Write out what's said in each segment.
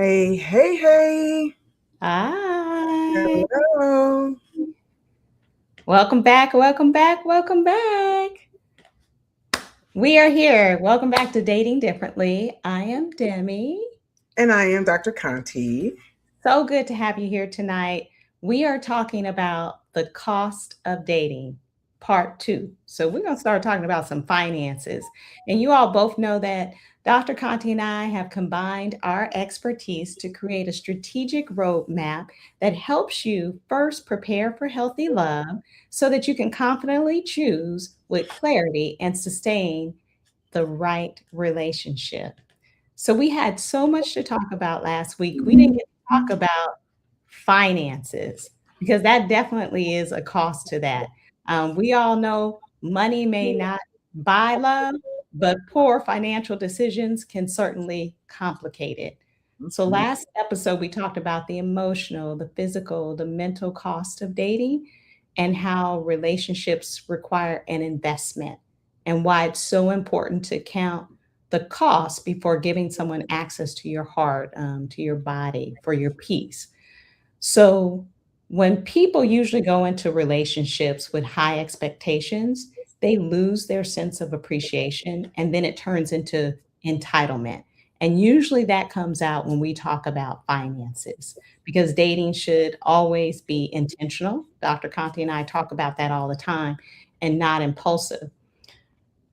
Hey, hey, hey. Hi. Hello. Welcome back. Welcome back. Welcome back. We are here. Welcome back to Dating Differently. I am Demi. And I am Dr. Conti. So good to have you here tonight. We are talking about the cost of dating, part two. So, we're going to start talking about some finances. And you all both know that Dr. Conti and I have combined our expertise to create a strategic roadmap that helps you first prepare for healthy love so that you can confidently choose with clarity and sustain the right relationship. So we had so much to talk about last week. We didn't get to talk about finances because that definitely is a cost to that. We all know money may not buy love, but poor financial decisions can certainly complicate it. So Mhm. last episode, we talked about the emotional, the physical, the mental cost of dating and how relationships require an investment and why it's so important to count the cost before giving someone access to your heart, to your body, for your peace. So, when people usually go into relationships with high expectations, they lose their sense of appreciation and then it turns into entitlement. And usually that comes out when we talk about finances because dating should always be intentional. Dr. Conti and I talk about that all the time and not impulsive.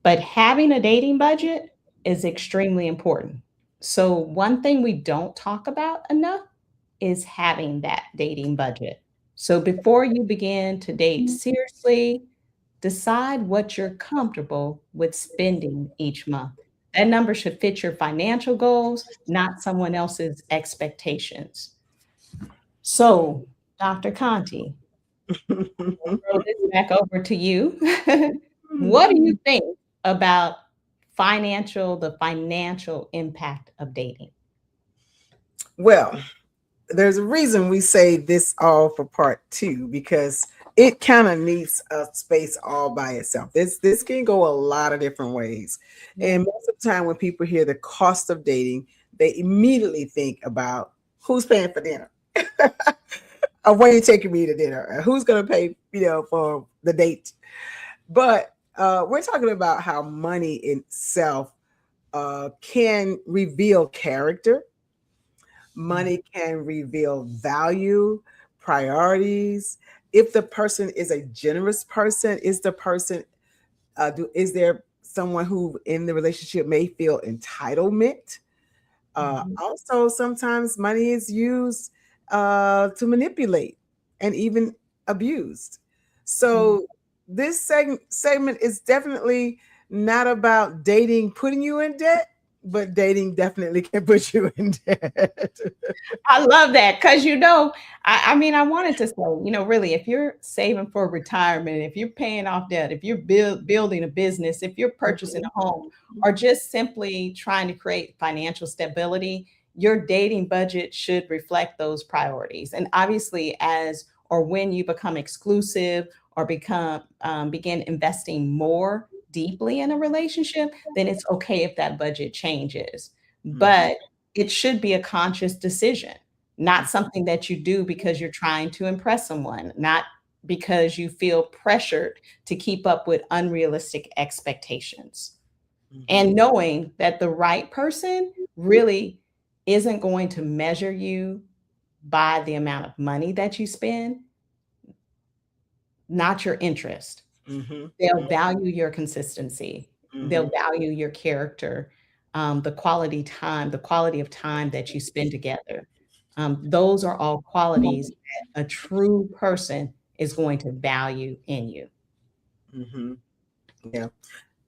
But having a dating budget is extremely important. So, one thing we don't talk about enough is having that dating budget. So, before you begin to date seriously, decide what you're comfortable with spending each month. That number should fit your financial goals, not someone else's expectations. So, Dr. Conti, throw this back over to you. What do you think about the financial impact of dating? Well, there's a reason we say this all for part two because it kind of needs a space all by itself. This can go a lot of different ways. Yeah. And most of the time when people hear the cost of dating, they immediately think about who's paying for dinner. Or when you taking me to dinner, or who's going to pay, for the date. But we're talking about how money itself can reveal character. Mm, Money can reveal value, priorities. If the person is a generous person, is there someone who in the relationship may feel entitlement? mhm, Also, sometimes money is used to manipulate and even abused. mm. So, this segment is definitely not about dating putting you in debt, but dating definitely can put you in debt. I love that because I mean, I wanted to say, really, if you're saving for retirement, if you're paying off debt, if you're building a business, if you're purchasing a home, or just simply trying to create financial stability, your dating budget should reflect those priorities. And obviously, as or when you become exclusive or begin investing more deeply in a relationship, then it's okay if that budget changes. Mhm, But it should be a conscious decision, not something that you do because you're trying to impress someone, not because you feel pressured to keep up with unrealistic expectations. mhm, And knowing that the right person really isn't going to measure you by the amount of money that you spend, not your interest. mhm, They'll value your consistency. mhm, They'll value your character, the quality of time that you spend together. Those are all qualities that a true person is going to value in you. mhm.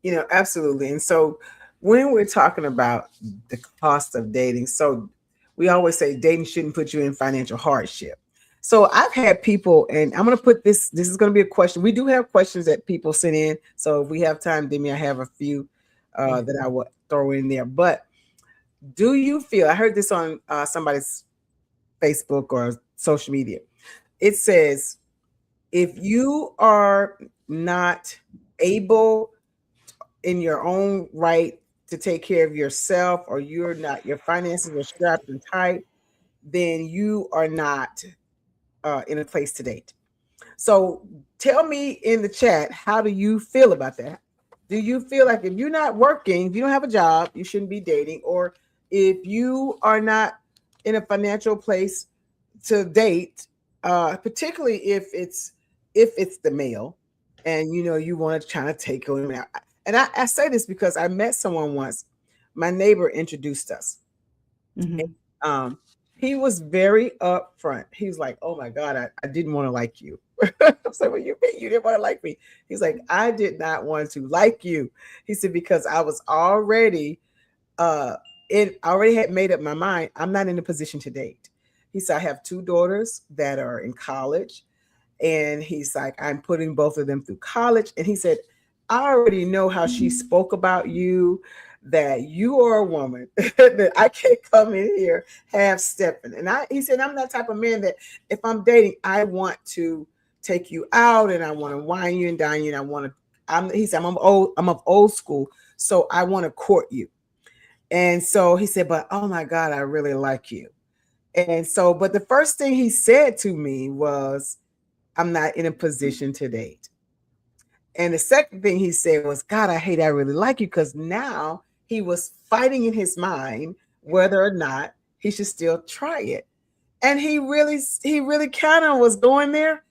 Yeah, absolutely. And so when we're talking about the cost of dating, so we always say dating shouldn't put you in financial hardship. So I've had people, and I'm going to put this is going to be a question. We do have questions that people send in. So if we have time, Demi, I have a few Yeah. that I will throw in there. But do you feel, I heard this on somebody's Facebook or social media. It says, if you are not able in your own right to take care of yourself, or your finances are strapped and tight, then you are not in a place to date. So tell me in the chat, how do you feel about that? Do you feel like if you're not working, if you don't have a job, you shouldn't be dating? Or if you are not in a financial place to date, particularly if it's the male, and you know you want to try to take him out. And I say this because I met someone once. My neighbor introduced us, Mm-hmm. um, he was very upfront. He was like, "Oh my God, I didn't want to like you." I was like, "What you mean you didn't want to like me?" He's like, "I did not want to like you." He said because I was already uh I already had made up my mind. I'm not in a position to date. He said, "I have two daughters that are in college." And he's like, I'm putting both of them through college. And he said, I already know how she spoke about you, that you are a woman, that I can't come in here half stepping. And he said, I'm that type of man that if I'm dating, I want to take you out and I want to wine you and dine you. And he said, I'm of old school. So I want to court you. And so he said, but oh my God, I really like you. And so, but the first thing he said to me was, I'm not in a position to date. And the second thing he said was, God, I really like you. Because now he was fighting in his mind whether or not he should still try it. And he really kind of was going there.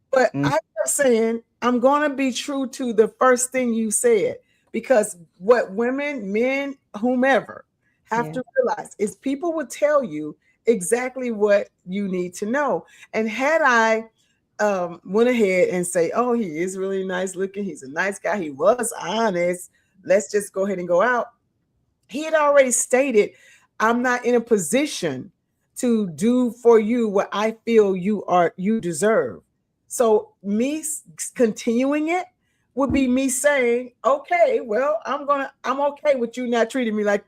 But I kept saying, I'm going to be true to the first thing you said. Because what women, men, whomever have Yeah. to realize is people will tell you exactly what you need to know. And had I went ahead and say, oh, he is really nice looking, he's a nice guy, he was honest, let's just go ahead and go out. He had already stated, I'm not in a position to do for you what I feel you deserve. So me continuing it would be me saying, okay, well, I'm okay with you not treating me like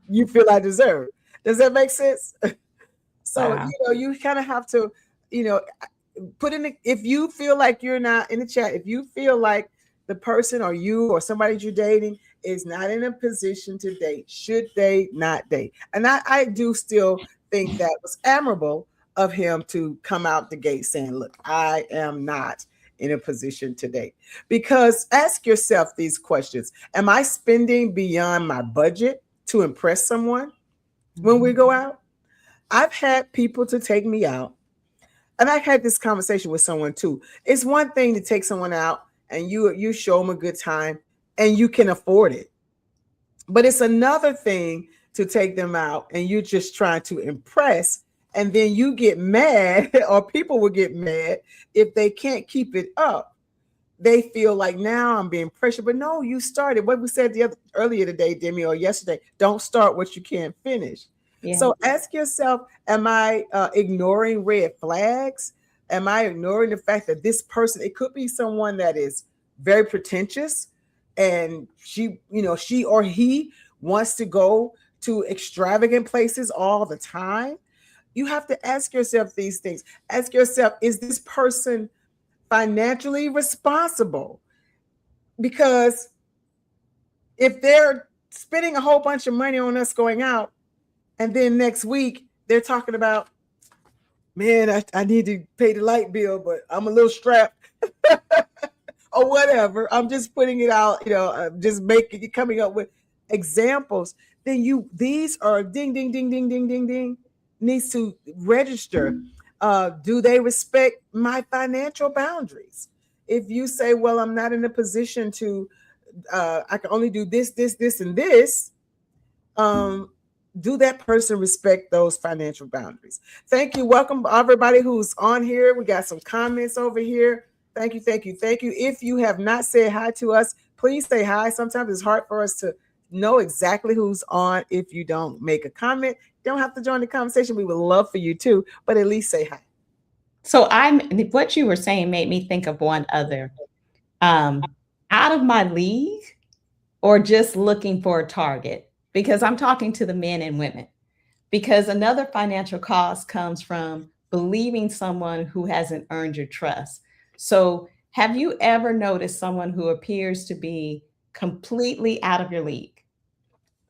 you feel I deserve. Does that make sense? So, Wow. you kind of have to, you know, put in if you feel like you're not in the chat, if you feel like the person or you or somebody you're dating is not in a position to date, should they not date? And I do still think that was admirable of him to come out the gate saying, look, I am not in a position to date. Because ask yourself these questions. Am I spending beyond my budget to impress someone when we go out? I've had people to take me out, and I had this conversation with someone too. It's one thing to take someone out and you show them a good time and you can afford it. But it's another thing to take them out and you're just trying to impress, and then you get mad or people will get mad if they can't keep it up. They feel like now I'm being pressured. But no, you started. What we said earlier today, Demi, or yesterday, don't start what you can't finish. Yeah. So ask yourself, am I ignoring red flags? Am I ignoring the fact that this person, it could be someone that is very pretentious, and she or he wants to go to extravagant places all the time? You have to ask yourself these things. Ask yourself, is this person financially responsible? Because if they're spending a whole bunch of money on us going out, and then next week they're talking about, man, I need to pay the light bill, but I'm a little strapped or whatever. I'm just putting it out, just making coming up with examples. Then these are ding, ding, ding, ding, ding, ding, ding, needs to register. Do they respect my financial boundaries? If you say, well, I'm not in a position to, I can only do this, this, this, and this, um, do that person respect those financial boundaries? Thank you. Welcome everybody who's on here. We got some comments over here. Thank you, thank you, thank you. If you have not said hi to us, please say hi. Sometimes it's hard for us to know exactly who's on if you don't make a comment. You don't have to join the conversation. We would love for you too, but at least say hi. So what you were saying made me think of one other. Um, Out of my league or just looking for a target, because I'm talking to the men and women. Because another financial cost comes from believing someone who hasn't earned your trust. So, have you ever noticed someone who appears to be completely out of your league,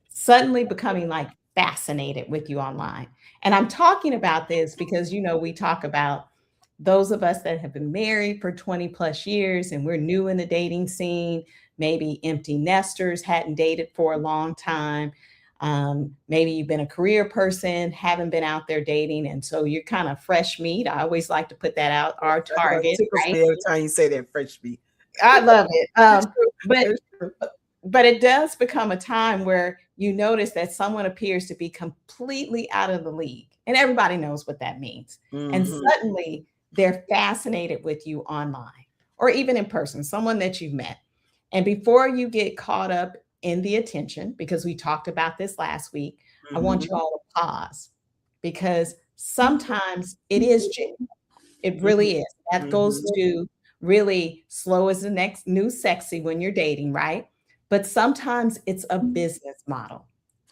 suddenly becoming like fascinated with you online. And I'm talking about this because, we talk about those of us that have been married for 20 plus years and we're new in the dating scene, maybe empty nesters, hadn't dated for a long time. Maybe you've been a career person, haven't been out there dating. And so you're kind of fresh meat. I always like to put that out, our That target, tickles right? me every time you say that, fresh meat. I love it. It's true. But It's true. but it does become a time where you notice that someone appears to be completely out of the league. And everybody knows what that means. And Mm-hmm. suddenly they're fascinated with you online or even in person, someone that you've met. And before you get caught up in the attention, because we talked about this last week, I want you all to pause because sometimes it is genuine. It really is. That goes Mm-hmm. to really slow is the next new sexy when you're dating, right? But sometimes it's a business model.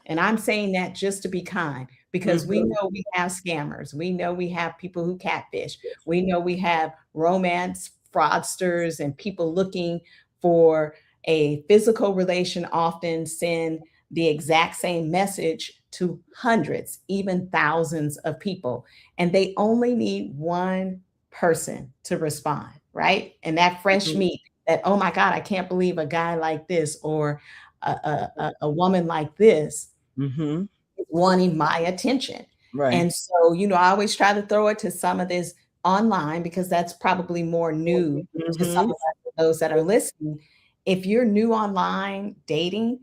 And I'm saying that just to be kind because we Mm-hmm. know we have scammers. We know we have people who catfish. We know we have romance fraudsters and people looking for a physical relation often send the exact same message to hundreds, even thousands of people. And they only need one person to respond, right? And that fresh Mm-hmm. meat, that, oh my God, I can't believe a guy like this or a woman like this Mm-hmm. is wanting my attention. Right. And so, I always try to throw it to some of this online because that's probably more new to some Mm-hmm. of those that are listening. If you're new online dating,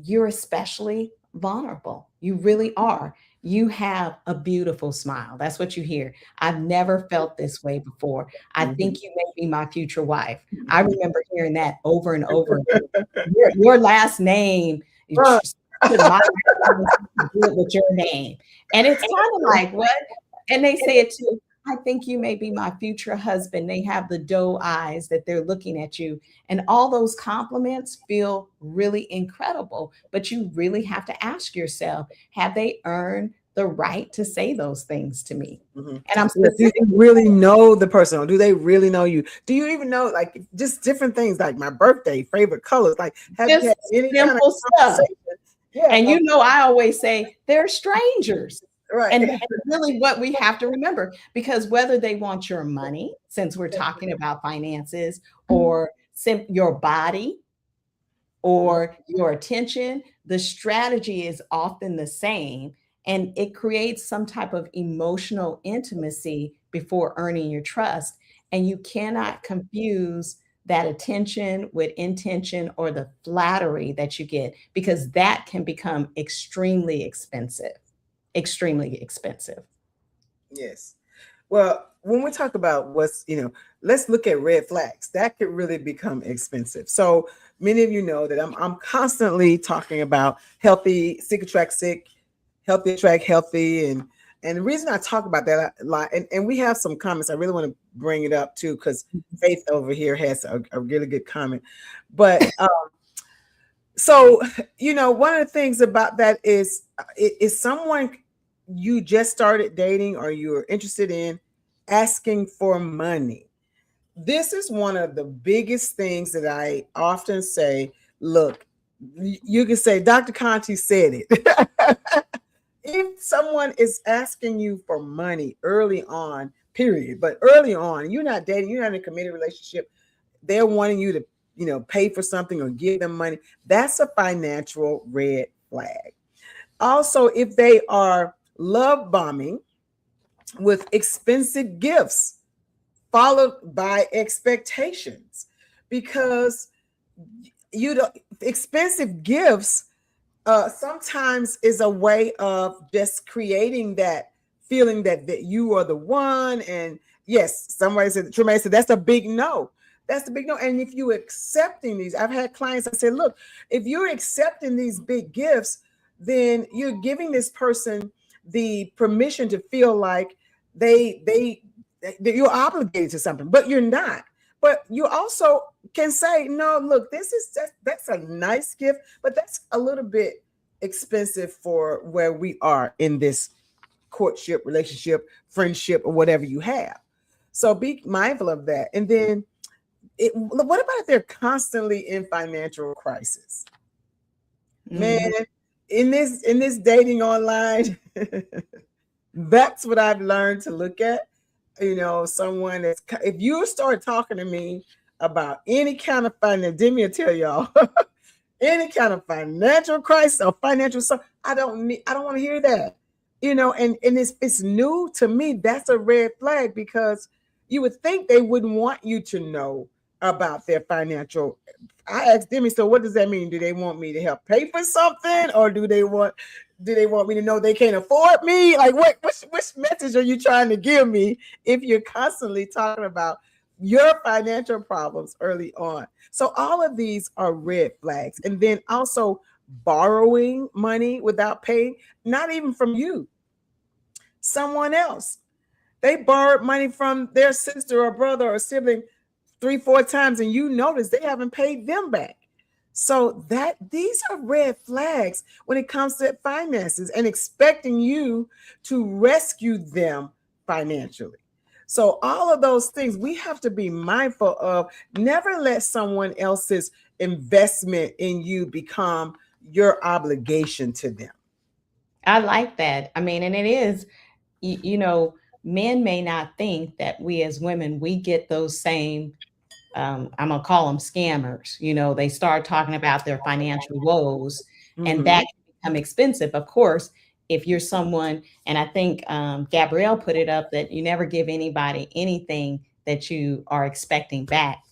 you're especially vulnerable. You really are. You have a beautiful smile. That's what you hear. I've never felt this way before. I Mm-hmm. think you may be my future wife. I remember hearing that over and over again. Your last name, you Right. should my name do it with your name. And it's kind of like, what? And they say it too. I think you may be my future husband. They have the doe eyes that they're looking at you. And all those compliments feel really incredible. But you really have to ask yourself, have they earned the right to say those things to me? Mm-hmm. And I'm Yeah, do you specifically really know the person, or do they really know you? Do you even know, like, just different things, like my birthday, favorite colors? Like, have you just had any kind of simple stuff. conversation? Yeah. And I always say they're strangers. Right. And that's really what we have to remember because whether they want your money, since we're talking about finances, or your body or your attention, the strategy is often the same. And it creates some type of emotional intimacy before earning your trust. And you cannot confuse that attention with intention or the flattery that you get because that can become extremely expensive. Extremely expensive. Yes. Well, when we talk about let's look at red flags. That could really become expensive. So many of you know that I'm constantly talking about healthy, sick attract sick, healthy attract healthy, and the reason I talk about that a lot, and we have some comments. I really want to bring it up too because Faith over here has a really good comment. But so one of the things about that is someone you just started dating or you're interested in asking for money. This is one of the biggest things that I often say. Look, you can say Dr. Conti said it. If someone is asking you for money early on, period, but early on, you're not dating, you're not in a committed relationship, they're wanting you to pay for something or give them money, that's a financial red flag. Also, if they are love bombing with expensive gifts followed by expectations, because expensive gifts sometimes is a way of just creating that feeling that you are the one. And yes, somebody said, Tremaine said, that's a big no. That's the big no. And if you accepting these, I've had clients, I said, look, if you're accepting these big gifts, then you're giving this person the permission to feel like you're obligated to something, but you're not. But you also can say, no, look, that's a nice gift, but that's a little bit expensive for where we are in this courtship, relationship, friendship, or whatever you have. So be mindful of that. And then what about if they're constantly in financial crisis? Man, Mhm. in this dating online, that's what I've learned to look at. Someone that's, if you start talking to me about any kind of finance, didn't me tell y'all, any kind of financial crisis or financial stuff, I don't want to hear that. And it's new to me. That's a red flag, because you would think they wouldn't want you to know about their financial. I asked Demi, so what does that mean? Do they want me to help pay for something, or do they want me to know they can't afford me? Like, which message are you trying to give me if you're constantly talking about your financial problems early on? So all of these are red flags. And then also borrowing money without paying, not even from you, someone else. They borrowed money from their sister or brother or sibling 3, 4 times, and you notice they haven't paid them back. So that these are red flags when it comes to finances, and expecting you to rescue them financially. So all of those things we have to be mindful of. Never let someone else's investment in you become your obligation to them. I like that. I mean, and it is, you know, men may not think that we as women, we get those same, I'm gonna call them scammers. You know, they start talking about their financial woes, and that Mm-hmm. can become expensive. Of course, if you're someone, and I think Gabrielle put it up that you never give anybody anything that you are expecting back.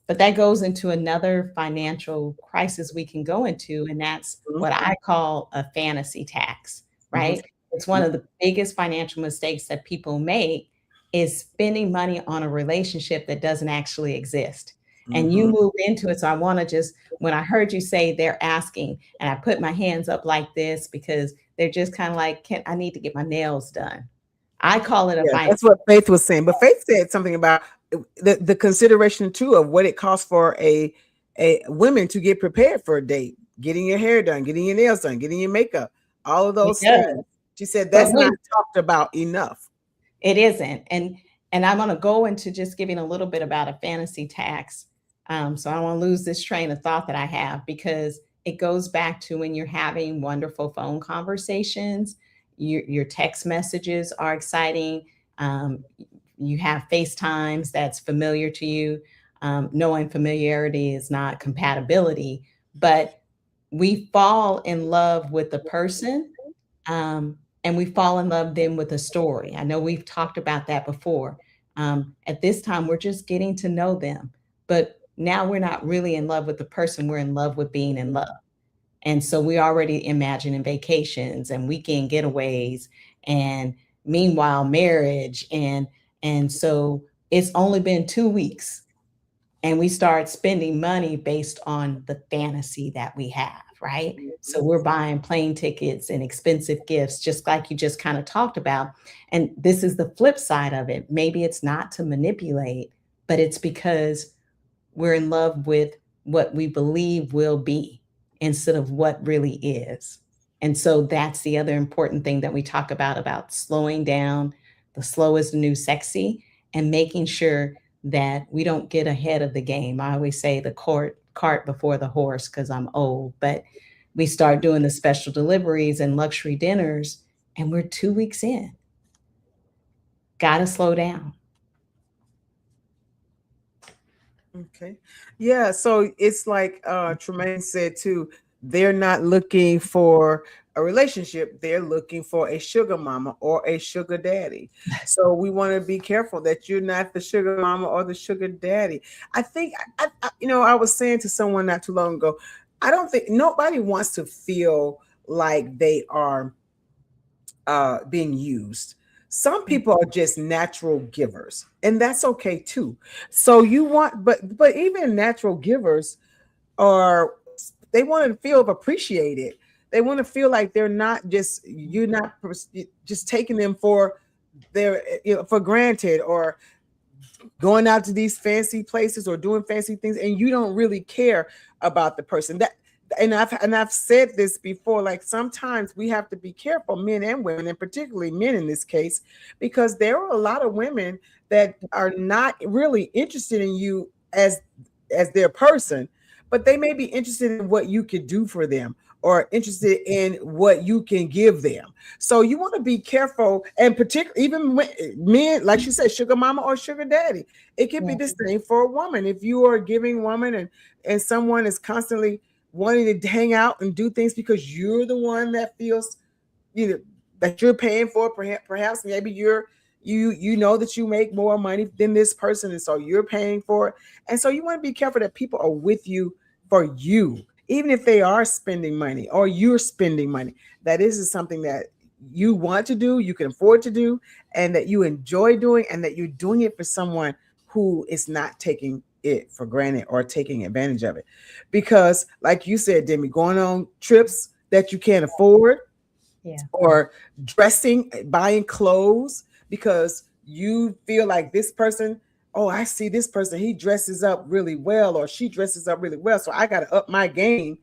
But that goes into another financial crisis we can go into, and that's what I call a fantasy tax, Mm-hmm. right? It's one of the biggest financial mistakes that people make is spending money on a relationship that doesn't actually exist. And you Mm-hmm. move into it. So I want to just, when I heard you say they're asking, and I put my hands up like this because they're just kind of like, can I need to get my nails done? I call it a Yeah, financial. that's what Faith was saying. But Faith said something about the consideration too of what it costs for a women to get prepared for a date, getting your hair done, getting your nails done, getting your makeup, all of It those things. does. She said But that's not when talked about enough. it isn't. And I'm gonna go into just giving a little bit about a fantasy tax. So I don't want to lose this train of thought that I have, because it goes back to when you're having wonderful phone conversations, your text messages are exciting. Um, you have FaceTimes that's familiar to you. Knowing familiarity is not compatibility, but we fall in love with the person, um, and we fall in love then with a story. I know we've talked about that before. At this time, we're just getting to know them, but now we're not really in love with the person. We're in love with being in love. And so we already imagining vacations and weekend getaways, and meanwhile marriage, and so it's only been 2 weeks, and we start spending money based on the fantasy that we have, right? So we're buying plane tickets and expensive gifts, just like you just kind of talked about. And this is the flip side of it. Maybe it's not to manipulate, but it's because we're in love with what we believe will be instead of what really is. And so that's the other important thing that we talk about slowing down. The slow is the new sexy, and making sure that we don't get ahead of the game. I always say the cart before the horse because I'm old, but we start doing the special deliveries and luxury dinners, and we're 2 weeks in. Got to slow down. Okay. Yeah. So it's like Tremaine said too, they're not looking for a relationship, they're looking for a sugar mama or a sugar daddy. So we want to be careful that you're not the sugar mama or the sugar daddy. I think I was saying to someone not too long ago, I don't think nobody wants to feel like they are being used. Some people are just natural givers, and that's okay too. So you want, but even natural givers are, they want to feel appreciated. They want to feel like they're not just, you're not just taking them for their, for granted, or going out to these fancy places or doing fancy things, and you don't really care about the person. That, and I've said this before, like sometimes we have to be careful, men and women, and particularly men in this case, because there are a lot of women that are not really interested in you as their person, but they may be interested in what you could do for them, or interested in what you can give them. So you want to be careful, and particularly even men, like she said, sugar mama or sugar daddy. It can be Yeah. the same for a woman. If you are a giving woman and someone is constantly wanting to hang out and do things because you're the one that feels, you know, that you're paying for, perhaps maybe you know that you make more money than this person, and so you're paying for it. And so you want to be careful that people are with you for you, even if they are spending money or you're spending money, that this is something that you want to do, you can afford to do, and that you enjoy doing, and that you're doing it for someone who is not taking it for granted or taking advantage of it. Because like you said, Demi, going on trips that you can't afford, Yeah. or dressing, buying clothes because you feel like this person, oh, I see this person, he dresses up really well or she dresses up really well, so I got to up my game.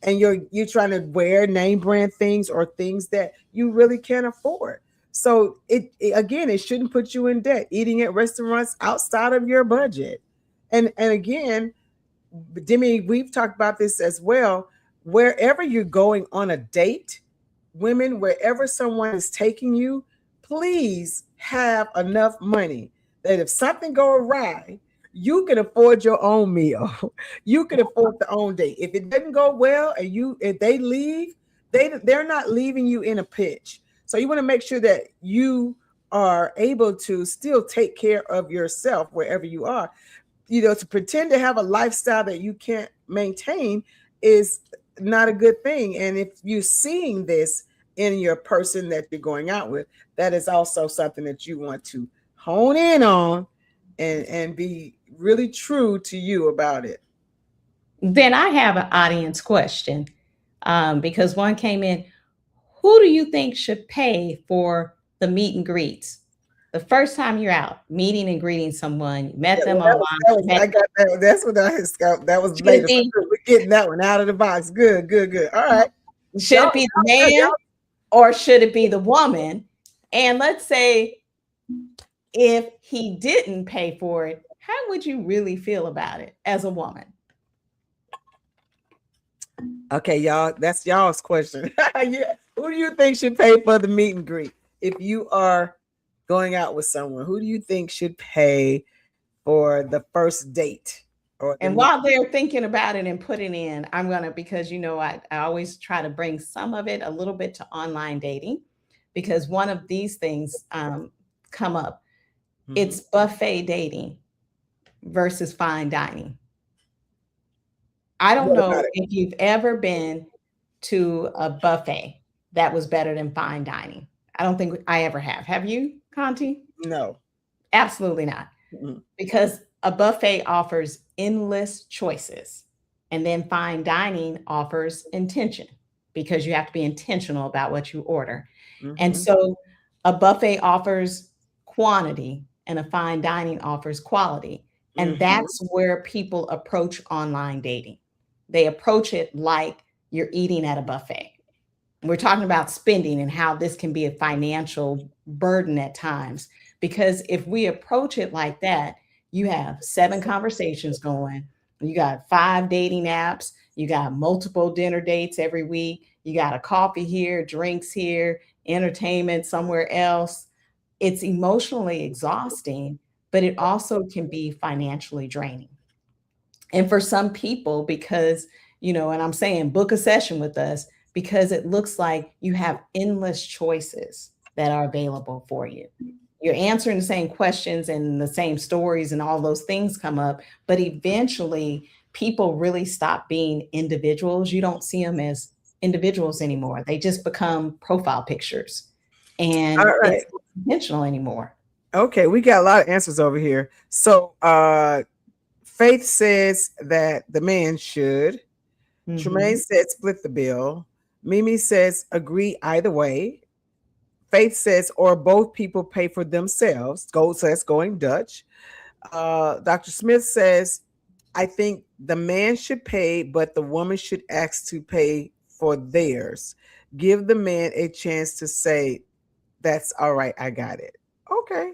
And you're trying to wear name brand things or things that you really can't afford. So again, it shouldn't put you in debt, eating at restaurants outside of your budget. And again, Demi, we've talked about this as well. Wherever you're going on a date, women, wherever someone is taking you, please have enough money that if something go awry, you can afford your own meal. You can afford the own date. If it doesn't go well and if they leave, they're not leaving you in a pitch. So you want to make sure that you are able to still take care of yourself wherever you are. To pretend to have a lifestyle that you can't maintain is not a good thing. And if you're seeing this in your person that you're going out with, that is also something that you want to hone in on and be really true to you about it. Then I have an audience question, because one came in. Who do you think should pay for the meet and greets? The first time you're out meeting and greeting someone, you met Yeah, them well, online. I got that. That's what I had scout. That was Should it later. So be good. We're getting that one out of the box. Good, good, good. All right. should Y'all, it be the y'all good. man or should it be the woman? And let's say if he didn't pay for it, how would you really feel about it as a woman? Okay, y'all. That's y'all's question. Yeah. Who do you think should pay for the meet and greet? If you are going out with someone, who do you think should pay for the first date or the And meet? while they're thinking about it and putting in, I'm gonna, because I always try to bring some of it a little bit to online dating, because one of these things come up. Mhm. It's buffet dating versus fine dining. I don't What about know it? if you've ever been to a buffet that was better than fine dining. I don't think I ever have. Have you, Conti? No. Absolutely not. Mm-mm. Because a buffet offers endless choices, and then fine dining offers intention, because you have to be intentional about what you order. And Mhm. so a buffet offers quantity and a fine dining offers quality. And Mhm. that's where people approach online dating. They approach it like you're eating at a buffet. We're talking about spending and how this can be a financial burden at times. Because if we approach it like that, you have 7 conversations going, you got 5 dating apps, you got multiple dinner dates every week, you got a coffee here, drinks here, entertainment somewhere else. It's emotionally exhausting, but it also can be financially draining. And for some people, because, and I'm saying book a session with us, because it looks like you have endless choices that are available for you. You're answering the same questions and the same stories, and all those things come up. But eventually, people really stop being individuals. You don't see them as individuals anymore. They just become profile pictures, All and right. it's not intentional anymore. Okay, we got a lot of answers over here. So, Faith says that the man should. Tremaine Hmm. said split the bill. Mimi says agree either way. Faith says or both people pay for themselves. Gold says going Dutch. Dr. Smith says I think the man should pay, but the woman should ask to pay for theirs. Give the man a chance to say, "That's all right, I got it." Okay,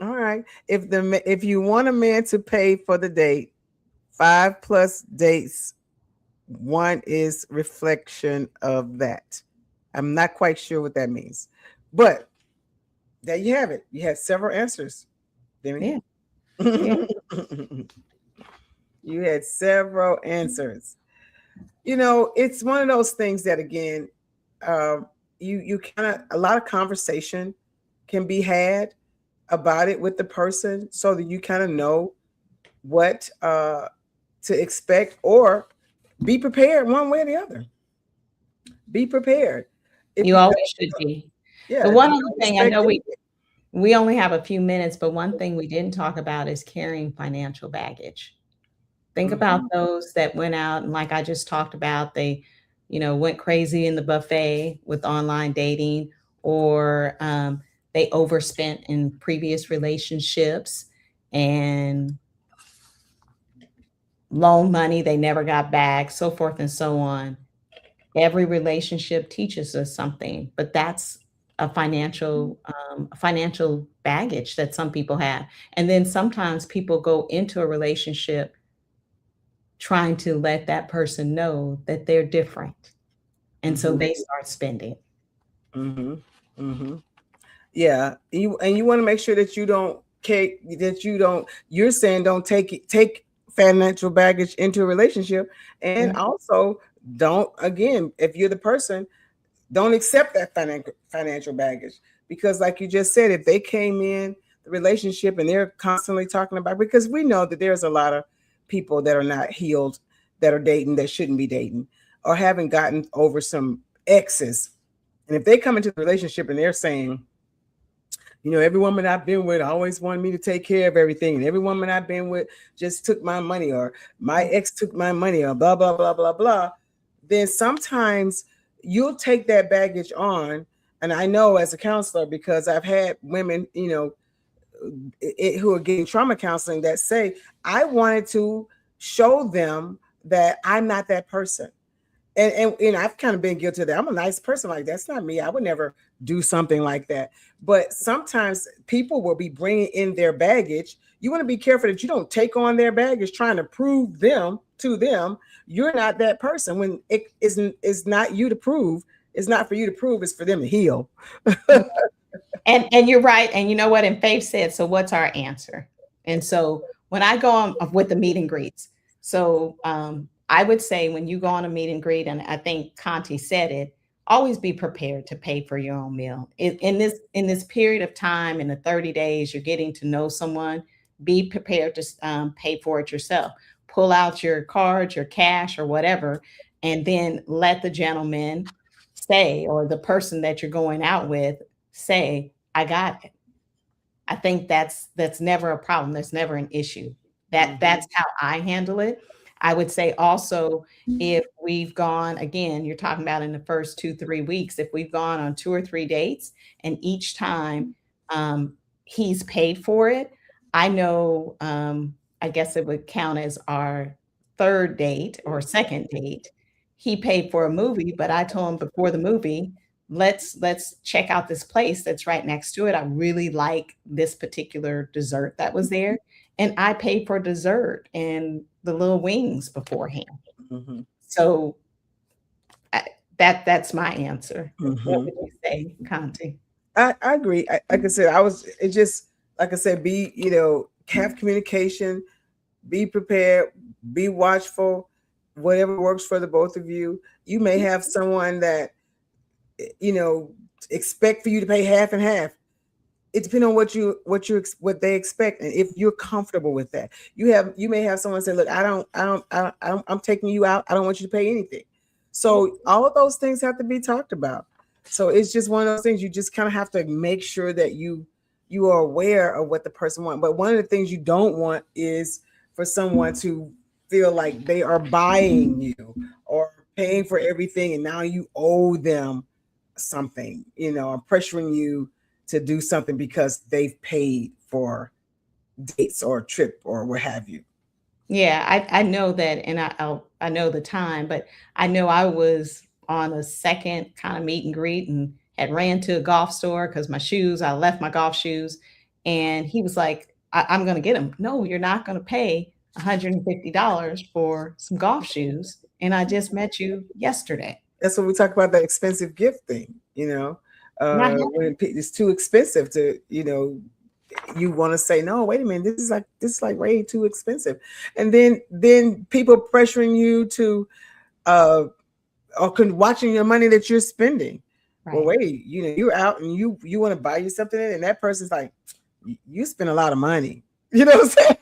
all right. If you want a man to pay for the date, 5+ dates one is reflection of that. I'm not quite sure what that means, but there you have it. You had several answers, Demi. Yeah. Yeah. You had several answers. You know, it's one of those things that again, you kind of a lot of conversation can be had about it with the person, so that you kind of know what to expect, or be prepared one way or the other. Be prepared. If You you always don't, should be. yeah, The if one you other don't thing I expect know anything. we only have a few minutes, but one thing we didn't talk about is carrying financial baggage. Think about Hmm. those that went out and like I just talked about, they, went crazy in the buffet with online dating, or they overspent in previous relationships and loan money they never got back, so forth and so on. Every relationship teaches us something, but that's a financial baggage that some people have. And then sometimes people go into a relationship trying to let that person know that they're different. And so Hmm. they start spending. Hmm. Hmm. Yeah, you want to make sure that you don't take that you don't. You're saying don't take financial baggage into a relationship, and Yeah. also don't, again, if you're the person, don't accept that financial baggage, because like you just said, if they came in the relationship and they're constantly talking about, because we know that there's a lot of people that are not healed, that are dating, that shouldn't be dating, or haven't gotten over some exes, and if they come into the relationship and they're saying, every woman I've been with always wanted me to take care of everything, and every woman I've been with just took my money, or my ex took my money, or blah blah blah blah blah, then sometimes you'll take that baggage on. And I know as a counselor, because I've had women, who are getting trauma counseling, that say, I wanted to show them that I'm not that person. And I've kind of been guilty of that. I'm a nice person. Like, that's not me. I would never do something like that. But sometimes people will be bringing in their baggage. You want to be careful that you don't take on their baggage, trying to prove them to them you're not that person, when it isn't. It's not you to prove. It's not for you to prove. It's for them to heal. And you're right. And you know what? And Faith said, so what's our answer? And so when I go on with the meet and greets, so I would say when you go on a meet and greet, and I think Conti said it, always be prepared to pay for your own meal. In this period of time, in the 30 days, you're getting to know someone. Be prepared to pay for it yourself. Pull out your cards, your cash, or whatever, and then let the gentleman say, or the person that you're going out with say, I got it. I think that's never a problem. That's never an issue. That's Mhm. how I handle it. I would say also, if we've gone, again, you're talking about in the first 2, 3 weeks, if we've gone on 2 or 3 dates and each time um, he's paid for it, I know, I guess it would count as our third date or second date. He paid for a movie, but I told him before the movie, let's check out this place that's right next to it. I really like this particular dessert that was there. And I paid for dessert and the little wings beforehand. Mhm. So I, that's my answer. What Mhm. would you say, Conti? I agree. Like I said, it just, like I said, have communication, be prepared, be watchful, whatever works for the both of you. You may have someone that, you know, expect for you to pay half and half. It depends on what they expect, and if you're comfortable with that. You may have someone say, look, I'm taking you out, I don't want you to pay anything. So all of those things have to be talked about. So it's just one of those things, you just kind of have to make sure that you are aware of what the person wants. But one of the things you don't want is for someone to feel like they are buying you, or paying for everything, and now you owe them something, or pressuring you to do something because they've paid for dates or a trip or what have you. Yeah, I know that, and I know the time, but I know I was on a second kind of meet and greet and had ran to a golf store because I left my golf shoes, and he was like, I'm going to get them. No, you're not going to pay $150 for some golf shoes. and I just met you yesterday. That's what we talk about, that expensive gift thing, Not when it's too expensive to, you want to say, no, wait a minute, this is like way too expensive. And then people pressuring you to, uh, or watching your money that you're spending. Well, right. wait, you're out and you want to buy you something, and that person's like, you spend a lot of money. You know what I'm saying?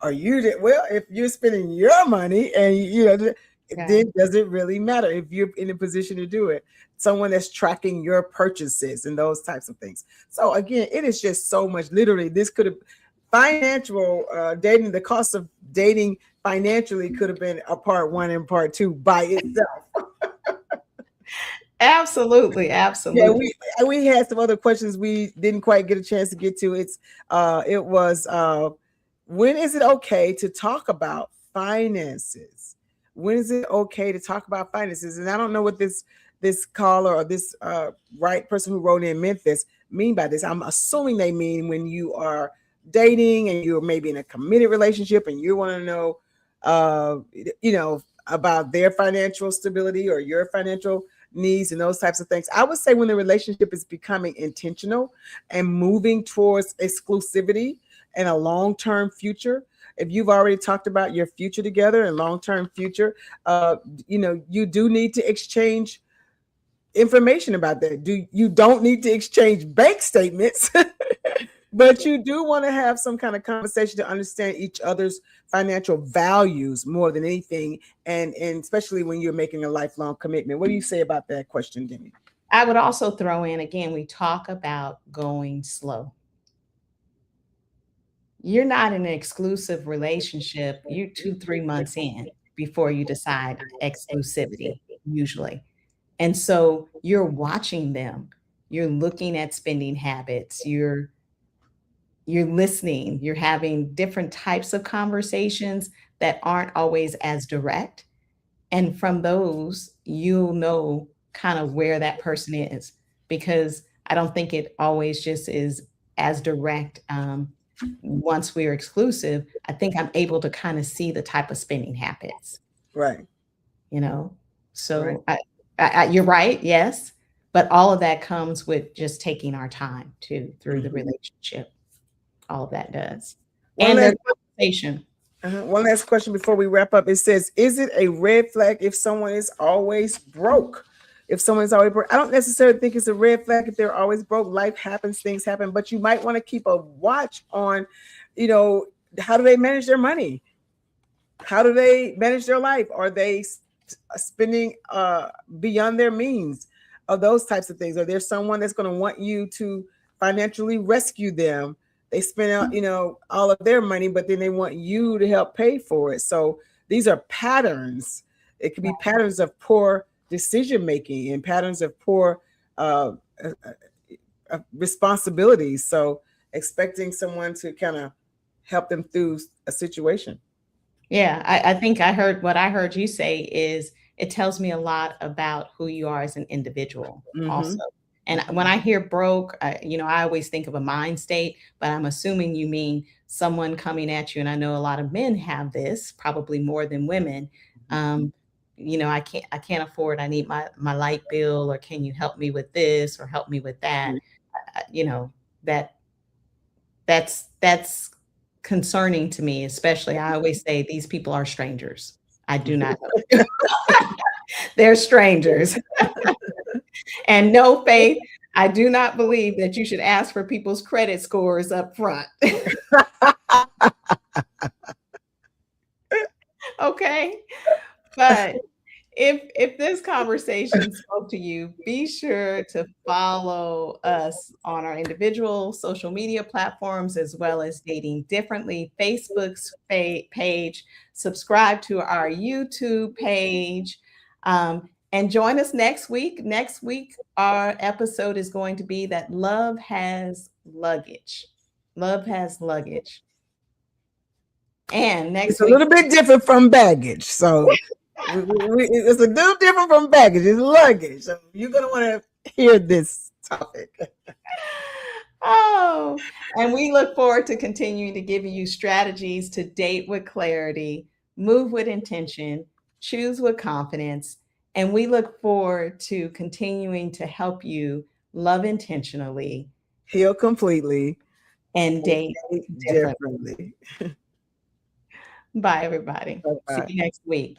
Or well, if you're spending your money and Yeah. then does it really matter if you're in a position to do it? Someone that's tracking your purchases and those types of things. So again, it is just so much. Literally, this could have financial dating. The cost of dating financially could have been a part one and part two by itself. Absolutely. Yeah, Absolutely. we had some other questions we didn't quite get a chance to get to. It was when is it okay to talk about finances? When is it okay to talk about finances? And I don't know what this caller or this right person who wrote in meant this mean by this. I'm assuming they mean when you are dating and you're maybe in a committed relationship and you want to know uh about their financial stability or your financial needs and those types of things. I would say when the relationship is becoming intentional and moving towards exclusivity and a long-term future. If you've already talked about your future together and long-term future, you do need to exchange information about that. You don't need to exchange bank statements, but you do want to have some kind of conversation to understand each other's financial values more than anything, and especially when you're making a lifelong commitment. What do you say about that question, Demi? I would also throw in again, we talk about going slow. You're not in an exclusive relationship. You're 2, 3 months in before you decide exclusivity, usually. And so you're watching them. You're looking at spending habits. You're listening. You're having different types of conversations that aren't always as direct. And from those, you'll know kind of where that person is, because I don't think it always just is as direct. Once we're exclusive, I think I'm able to kind of see the type of spending habits, Right, you know? right. So you're right, yes. But all of that comes with just taking our time too through the Mhm. relationship. All of that does. One And their last conversation. one last question before we wrap up. It says, "Is it a red flag if someone is always broke?" If someone's always broke, I don't necessarily think it's a red flag if they're always broke. Life happens, things happen, but you might want to keep a watch on, you know, how do they manage their money? How do they manage their life? Are they spending beyond their means? Of those types of things? Or there's someone that's going to want you to financially rescue them? They spend out, all of their money, but then they want you to help pay for it. So these are patterns. It could be patterns of poor decision making and patterns of poor uh, uh, responsibilities. So expecting someone to kind of help them through a situation. Yeah, I think what I heard you say is it tells me a lot about who you are as an individual Mm-hmm. also. And when I hear broke, I always think of a mind state, but I'm assuming you mean someone coming at you. And I know a lot of men have this, probably more than women. Um, I can't afford, I need my light bill, or can you help me with this or help me with that? You know, that that's concerning to me, especially I always say these people are strangers. I do not know. They're strangers. And no, Faith, I do not believe that you should ask for people's credit scores up front. Okay? But if this conversation spoke to you, be sure to follow us on our individual social media platforms as well as Dating Differently Facebook's page. Subscribe to our YouTube page. And join us next week. Next week, our episode is going to be that love has luggage. Love has luggage. And It's next a week, little bit different from baggage. So it's a little different from baggage. It's luggage. So you're going to want to hear this topic. oh, and we look forward to continuing to giving you strategies to date with clarity, move with intention, choose with confidence, and we look forward to continuing to help you love intentionally Heal completely and and date date differently. differently. Bye, everybody. Bye See bye. you next week.